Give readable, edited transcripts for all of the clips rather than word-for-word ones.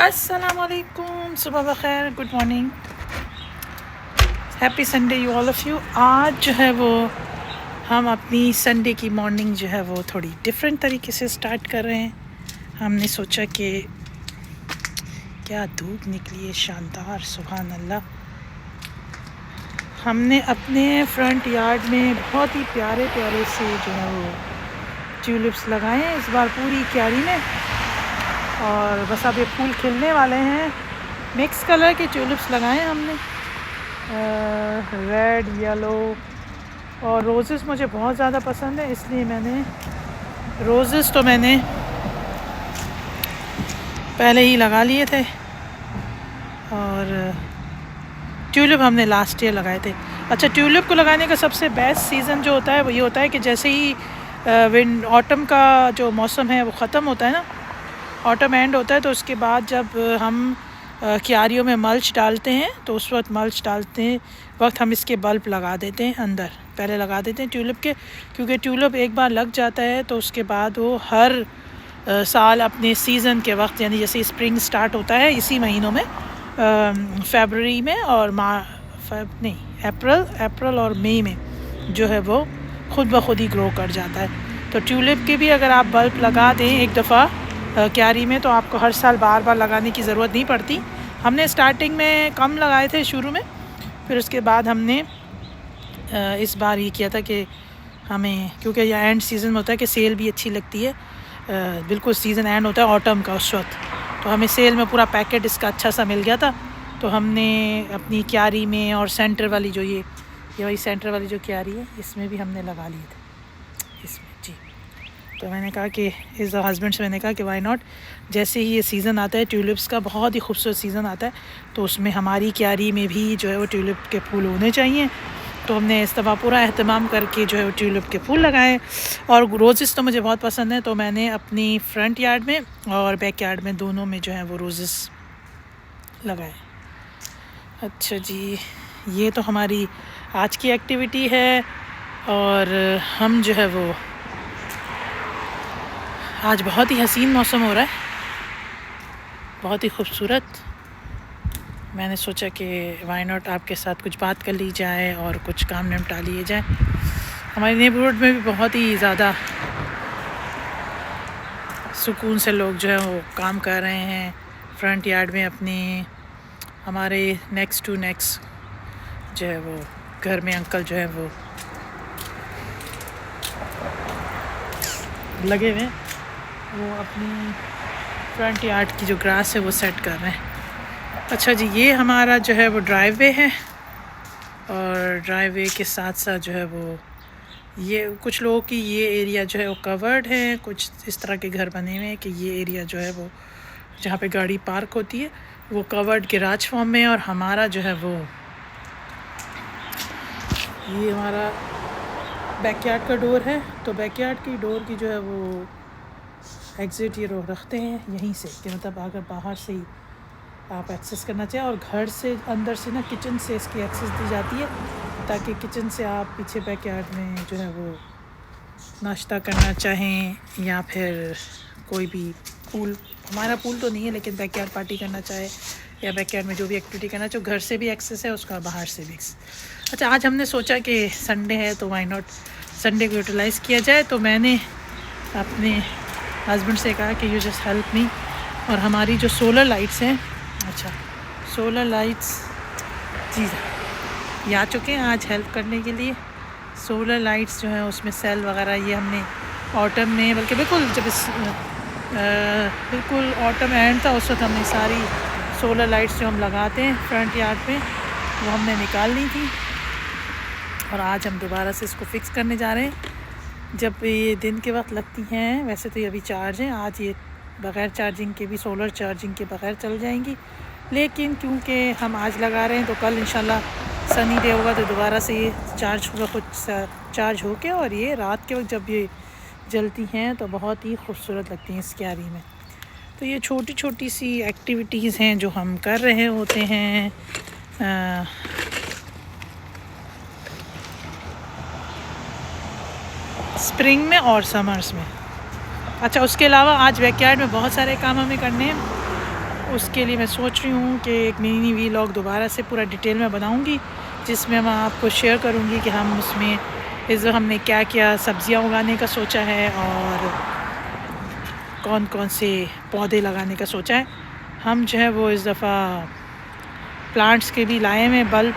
अस्सलामुअलैकुम, सुबह बखैर, good morning, happy Sunday you all of you. आज जो है वो हम अपनी संडे की मॉर्निंग जो है वो थोड़ी डिफरेंट तरीके से स्टार्ट कर रहे हैं। हमने सोचा कि क्या धूप निकली है शानदार, सुभान अल्लाह। हमने अपने फ्रंट यार्ड में बहुत ही प्यारे प्यारे से जो है वो ट्यूलिप्स लगाए हैं इस बार पूरी क्यारी में, और बस अब ये फूल खिलने वाले हैं। मिक्स कलर के ट्यूलिप्स लगाए हैं हमने, रेड, येलो और रोज़ेस मुझे बहुत ज़्यादा पसंद है, इसलिए मैंने रोज़ेस तो मैंने पहले ही लगा लिए थे, और ट्यूलिप हमने लास्ट ईयर लगाए थे। अच्छा, ट्यूलिप को लगाने का सबसे बेस्ट सीज़न जो होता है वो ये होता है कि जैसे ही ऑटम का जो मौसम है वो ख़त्म होता है ना, ऑटम एंड होता है, तो उसके बाद जब हम क्यारियों में मल्च डालते हैं तो उस वक्त मल्च डालते हैं वक्त हम इसके बल्ब लगा देते हैं, अंदर पहले लगा देते हैं ट्यूलिप के, क्योंकि ट्यूलिप एक बार लग जाता है तो उसके बाद वो हर साल अपने सीज़न के वक्त, यानी जैसे स्प्रिंग स्टार्ट होता है इसी महीनों में, फरवरी में और अप्रैल और मई में जो है वो खुद ब खुद ही ग्रो कर जाता है। तो ट्यूलिप के भी अगर आप बल्ब लगा दें एक दफ़ा क्यारी में तो आपको हर साल बार बार लगाने की ज़रूरत नहीं पड़ती। हमने स्टार्टिंग में कम लगाए थे शुरू में, फिर उसके बाद हमने इस बार ये किया था कि हमें, क्योंकि यह एंड सीज़न में होता है कि सेल भी अच्छी लगती है, बिल्कुल सीज़न एंड होता है ऑटम का उस वक्त, तो हमें सेल में पूरा पैकेट इसका अच्छा सा मिल गया था। तो हमने अपनी क्यारी में और सेंटर वाली जो ये वही सेंटर वाली जो क्यारी है इसमें भी हमने लगा लिए थे इसमें जी। तो मैंने कहा कि इस हस्बैंड से मैंने कहा कि वाई नॉट, जैसे ही ये सीज़न आता है ट्यूलिप्स का, बहुत ही खूबसूरत सीज़न आता है, तो उसमें हमारी क्यारी में भी जो है वो ट्यूलिप के फूल होने चाहिए। तो हमने इस दफ़ा पूरा अहतमाम करके जो है वो ट्यूलिप के फूल लगाए, और रोज़ेस तो मुझे बहुत पसंद है, तो मैंने अपनी फ्रंट यार्ड में और बैक यार्ड में दोनों में जो है वो रोज़ेस लगाए। अच्छा जी, ये तो हमारी आज की एक्टिविटी है, और हम जो है वो आज बहुत ही हसीन मौसम हो रहा है, बहुत ही खूबसूरत। मैंने सोचा कि वाई नॉट आपके साथ कुछ बात कर ली जाए और कुछ काम निपटा लिए जाए। हमारे नेबरहुड में भी बहुत ही ज़्यादा सुकून से लोग जो है वो काम कर रहे हैं फ्रंट यार्ड में अपने। हमारे नेक्स्ट टू नेक्स्ट जो है वो घर में अंकल जो है वो लगे हुए हैं, वो अपनी फ्रंट यार्ड की जो ग्रास है वो सेट कर रहे हैं। अच्छा जी, ये हमारा जो है वो ड्राइववे है, और ड्राइववे के साथ साथ जो है वो ये कुछ लोगों की ये एरिया जो है वो कवर्ड है, कुछ इस तरह के घर बने हुए हैं कि ये एरिया जो है वो जहाँ पे गाड़ी पार्क होती है वो कवर्ड गैराज फॉर्म में, और हमारा जो है वो ये हमारा बैकयार्ड का डोर है। तो बैकयार्ड की डोर की जो है वो एग्ज़िट ये रखते हैं यहीं से, कि मतलब अगर बाहर से ही आप एक्सेस करना चाहें, और घर से अंदर से ना किचन से इसकी एक्सेस दी जाती है, ताकि किचन से आप पीछे बैकयार्ड में जो है वो नाश्ता करना चाहें, या फिर कोई भी पूल, हमारा पूल तो नहीं है लेकिन बैकयार्ड पार्टी करना चाहे, या बैकयार्ड में जो भी एक्टिविटी करना चाहे, घर से भी एक्सेस है उसका, बाहर से भी एक्सेस। अच्छा, आज हमने सोचा कि संडे है तो वाई नॉट संडे को यूटिलाइज़ किया जाए, तो मैंने अपने हस्बैंड से कहा कि यू जस्ट हेल्प मी। और हमारी जो सोलर लाइट्स हैं, अच्छा सोलर लाइट्स जी ये आ चुके हैं आज हेल्प करने के लिए। सोलर लाइट्स जो है उसमें सेल वगैरह ये हमने ऑटम में, बल्कि बिल्कुल जब बिल्कुल ऑटम एंड था उस वक्त हमने सारी सोलर लाइट्स जो हम लगाते हैं फ्रंट यार्ड पे वो हमने निकाल ली थी, और आज हम दोबारा से इसको फिक्स करने जा रहे हैं। जब ये दिन के वक्त लगती हैं, वैसे तो ये अभी चार्ज हैं, आज ये बग़ैर चार्जिंग के भी, सोलर चार्जिंग के बग़ैर चल जाएंगी, लेकिन क्योंकि हम आज लगा रहे हैं तो कल इंशाल्लाह सनी डे होगा तो दोबारा से ये चार्ज होगा, खुद चार्ज होके, और ये रात के वक्त जब ये जलती हैं तो बहुत ही खूबसूरत लगती हैं इस क्यारी में। तो ये छोटी छोटी सी एक्टिविटीज़ हैं जो हम कर रहे होते हैं स्प्रिंग में और समर्स में। अच्छा, उसके अलावा आज बैकयार्ड में बहुत सारे काम हमें करने हैं। उसके लिए मैं सोच रही हूँ कि एक मिनी व्लॉग दोबारा से पूरा डिटेल में बनाऊँगी, जिसमें मैं आपको शेयर करूँगी कि हम उसमें इस हमने क्या क्या सब्ज़ियाँ उगाने का सोचा है और कौन कौन से पौधे लगाने का सोचा है। हम जो है वो इस दफ़ा प्लांट्स के भी लाए हुए हैं बल्ब,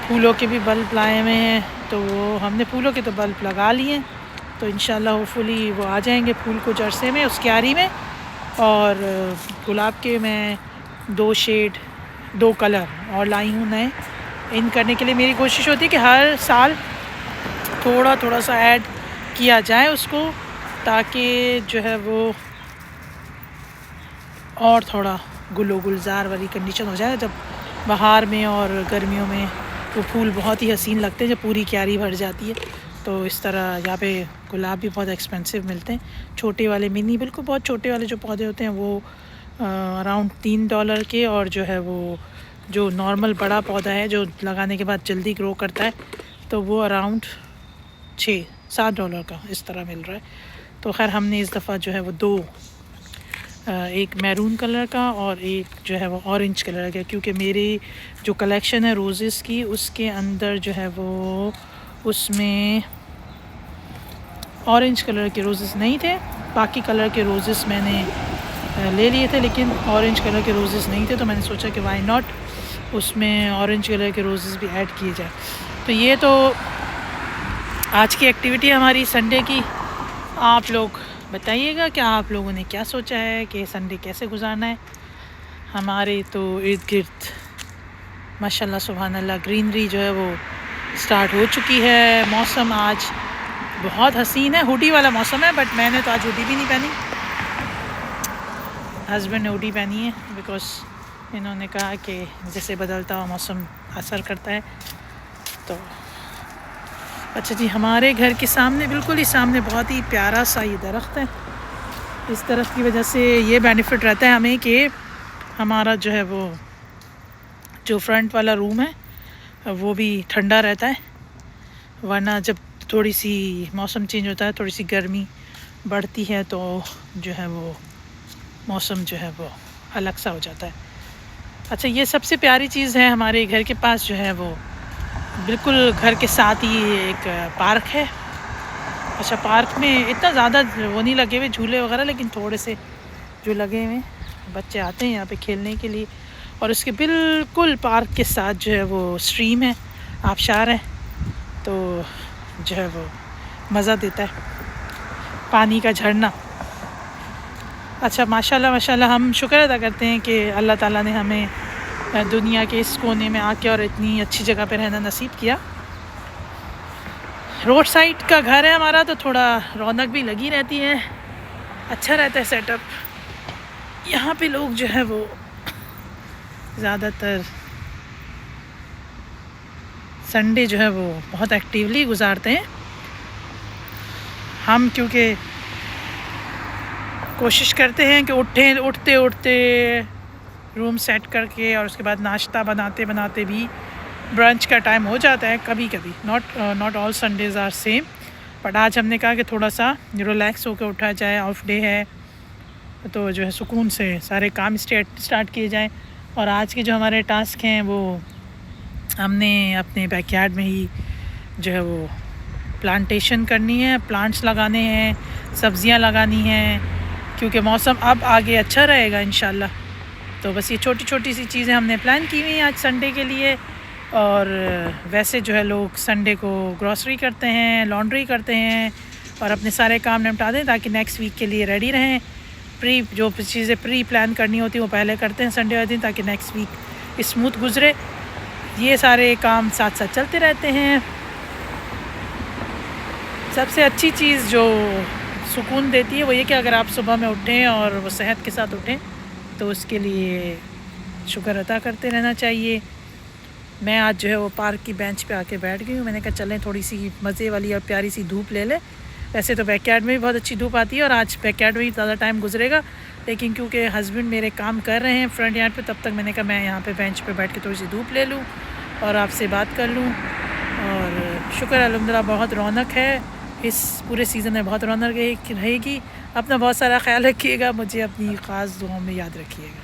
फूलों के भी बल्ब लाए हुए हैं, तो वो हमने फूलों के तो बल्ब लगा लिए हैं, तो इंशाल्लाह होपफुली वो आ जाएंगे फूल कुछ अरसे में उस क्यारी में। और गुलाब के मैं 2 कलर और लाई हूँ नए इन करने के लिए। मेरी कोशिश होती है कि हर साल थोड़ा थोड़ा सा ऐड किया जाए उसको, ताकि जो है वो और थोड़ा गुलो गुलजार वाली कंडीशन हो जाए। जब बाहर में और गर्मियों में वो फूल बहुत ही हसीन लगते हैं जब पूरी क्यारी भर जाती है। तो इस तरह यहाँ पे गुलाब भी बहुत एक्सपेंसिव मिलते हैं, छोटे वाले मिनी बिल्कुल बहुत छोटे वाले जो पौधे होते हैं वो अराउंड $3 के, और जो है वो जो नॉर्मल बड़ा पौधा है जो लगाने के बाद जल्दी ग्रो करता है तो वो अराउंड $6-7 का इस तरह मिल रहा है। तो खैर हमने इस दफ़ा जो है वो 2, एक मैरून कलर का और एक जो है वो ऑरेंज कलर का, क्योंकि मेरी जो कलेक्शन है रोज़ेस की उसके अंदर जो है वो उसमें ऑरेंज कलर के रोज़ेस नहीं थे। बाकी कलर के रोज़ेस मैंने ले लिए थे, लेकिन ऑरेंज कलर के रोज़ेस नहीं थे, तो मैंने सोचा कि वाई नॉट उसमें ऑरेंज कलर के रोज़ेस भी ऐड किए जाए। तो ये तो आज की एक्टिविटी हमारी संडे की। आप लोग बताइएगा कि आप लोगों ने क्या सोचा है कि संडे कैसे गुजारना है। हमारे तो इर्द गिर्द माशाल्लाह सुभान अल्लाह ग्रीनरी जो है वो स्टार्ट हो चुकी है। मौसम आज बहुत हसीन है, हुडी वाला मौसम है, बट मैंने तो आज हुडी भी नहीं पहनी, हस्बैंड ने हुडी पहनी है, बिकॉज इन्होंने कहा कि जैसे बदलता हुआ मौसम असर करता है। तो अच्छा जी, हमारे घर के सामने बिल्कुल ही सामने बहुत ही प्यारा सा ये दरख्त है। इस दरख्त की वजह से ये बेनिफिट रहता है हमें कि हमारा जो है वो जो फ्रंट वाला रूम है वो भी ठंडा रहता है, वरना जब थोड़ी सी मौसम चेंज होता है, थोड़ी सी गर्मी बढ़ती है, तो जो है वो मौसम जो है वो अलग सा हो जाता है। अच्छा, ये सबसे प्यारी चीज़ है हमारे घर के पास जो है वो बिल्कुल घर के साथ ही एक पार्क है। अच्छा, पार्क में इतना ज़्यादा वो नहीं लगे हुए झूले वगैरह, लेकिन थोड़े से जो लगे हुए बच्चे आते हैं यहाँ पे खेलने के लिए। और उसके बिल्कुल पार्क के साथ जो है वो स्ट्रीम है, आबशार है, तो जो है वो मज़ा देता है पानी का झरना। अच्छा, माशाल्लाह माशाल्लाह हम शुक्र अदा करते हैं कि अल्लाह ताला ने हमें दुनिया के इस कोने में आके और इतनी अच्छी जगह पे रहना नसीब किया। रोड साइड का घर है हमारा, तो थोड़ा रौनक भी लगी रहती है, अच्छा रहता है सेटअप। यहाँ पे लोग जो है वो ज़्यादातर संडे जो है वो बहुत एक्टिवली गुजारते हैं। हम क्योंकि कोशिश करते हैं कि उठते उठते रूम सेट करके और उसके बाद नाश्ता बनाते बनाते भी ब्रंच का टाइम हो जाता है कभी कभी। Not all Sundays are same, but आज हमने कहा कि थोड़ा सा रिलैक्स होकर उठा जाए, ऑफ डे है, तो जो है सुकून से सारे काम स्टार्ट किए जाएं। और आज के जो हमारे टास्क हैं वो हमने अपने बैकयार्ड में ही जो है वो प्लांटेशन करनी है, प्लांट्स लगाने हैं, सब्ज़ियाँ लगानी हैं, क्योंकि मौसम अब आगे अच्छा रहेगा इंशाल्लाह। तो बस ये छोटी छोटी सी चीज़ें हमने प्लान की हुई हैं आज संडे के लिए। और वैसे जो है लोग संडे को ग्रॉसरी करते हैं, लॉन्ड्री करते हैं और अपने सारे काम निपटा दें ताकि नेक्स्ट वीक के लिए रेडी रहें। जो चीज़ें प्री प्लान करनी होती हैं वो पहले करते हैं संडे वाले दिन, ताकि नेक्स्ट वीक स्मूथ गुजरे। ये सारे काम साथ साथ चलते रहते हैं। सबसे अच्छी चीज़ जो सुकून देती है वो ये कि अगर आप सुबह में उठें और वो सेहत के साथ उठें, तो उसके लिए शुक्र अदा करते रहना चाहिए। मैं आज जो है वो पार्क की बेंच पे आके बैठ गई हूँ। मैंने कहा चलें थोड़ी सी मज़े वाली और प्यारी सी धूप ले लें। वैसे तो बैकयार्ड में भी बहुत अच्छी धूप आती है और आज बैकयार्ड में ही ज़्यादा टाइम गुजरेगा, लेकिन क्योंकि हस्बैंड मेरे काम कर रहे हैं फ्रंट यार्ड पे, तब तक मैंने कहा मैं यहाँ पे बेंच पे बैठ के थोड़ी सी धूप ले लूँ और आपसे बात कर लूँ। और शुक्र अल्हम्दुलिल्लाह बहुत रौनक है, इस पूरे सीज़न में बहुत रौनक रहेगी। अपना बहुत सारा ख्याल रखिएगा, मुझे अपनी ख़ास दुआओं में याद रखिएगा।